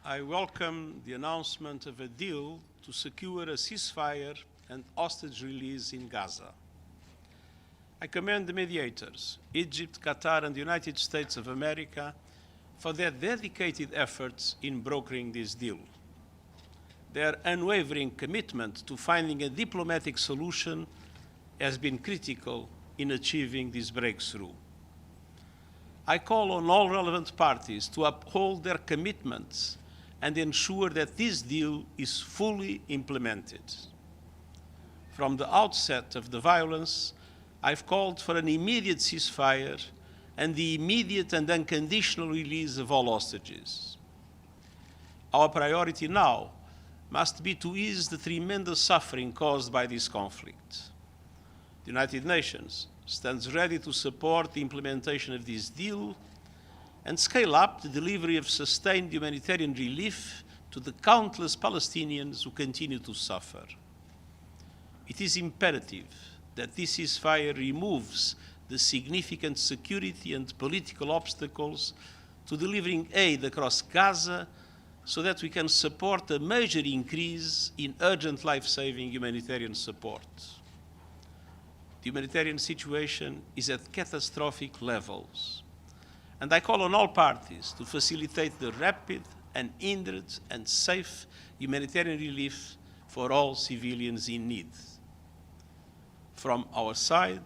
I welcome the announcement of a deal to secure a ceasefire and hostage release in Gaza. I commend the mediators, Egypt, Qatar, and the United States of America, for their dedicated efforts in brokering this deal. Their unwavering commitment to finding a diplomatic solution has been critical in achieving this breakthrough. I call on all relevant parties to uphold their commitments and ensure that this deal is fully implemented. From the outset of the violence, I've called for an immediate ceasefire and the immediate and unconditional release of all hostages. Our priority now must be to ease the tremendous suffering caused by this conflict. The United Nations stands ready to support the implementation of this deal and scale up the delivery of sustained humanitarian relief to the countless Palestinians who continue to suffer. It is imperative that this ceasefire removes the significant security and political obstacles to delivering aid across Gaza so that we can support a major increase in urgent life-saving humanitarian support. The humanitarian situation is at catastrophic levels, and I call on all parties to facilitate the rapid, unhindered, and safe humanitarian relief for all civilians in need. From our side,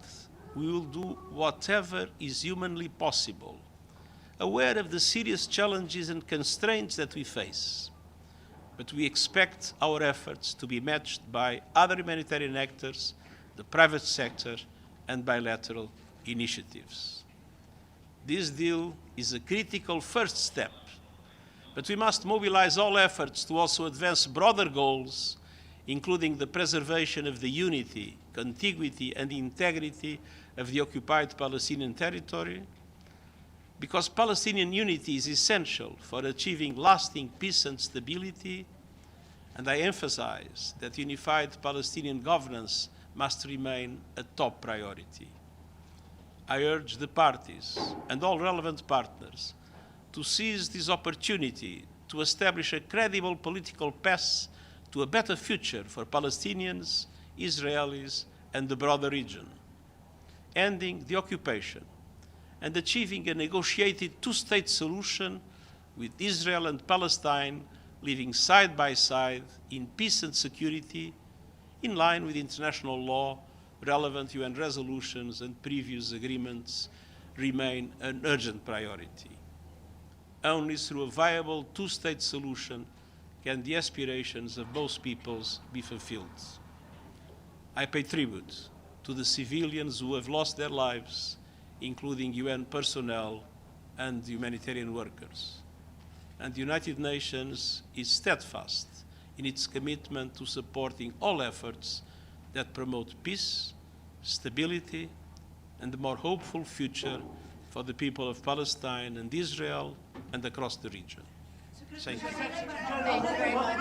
we will do whatever is humanly possible, aware of the serious challenges and constraints that we face. But we expect our efforts to be matched by other humanitarian actors, the private sector, and bilateral initiatives. This deal is a critical first step, but we must mobilize all efforts to also advance broader goals, including the preservation of the unity, contiguity, and integrity of the occupied Palestinian territory, because Palestinian unity is essential for achieving lasting peace and stability, and I emphasize that unified Palestinian governance must remain a top priority. I urge the parties and all relevant partners to seize this opportunity to establish a credible political path to a better future for Palestinians, Israelis, and the broader region, ending the occupation and achieving a negotiated two-state solution with Israel and Palestine living side by side in peace and security, in line with international law, relevant UN resolutions, and previous agreements, remain an urgent priority. Only through a viable two-state solution can the aspirations of both peoples be fulfilled. I pay tribute to the civilians who have lost their lives, including UN personnel and humanitarian workers. And the United Nations is steadfast in its commitment to supporting all efforts that promote peace, stability, and a more hopeful future for the people of Palestine and Israel and across the region. Thank you. Thank you very much.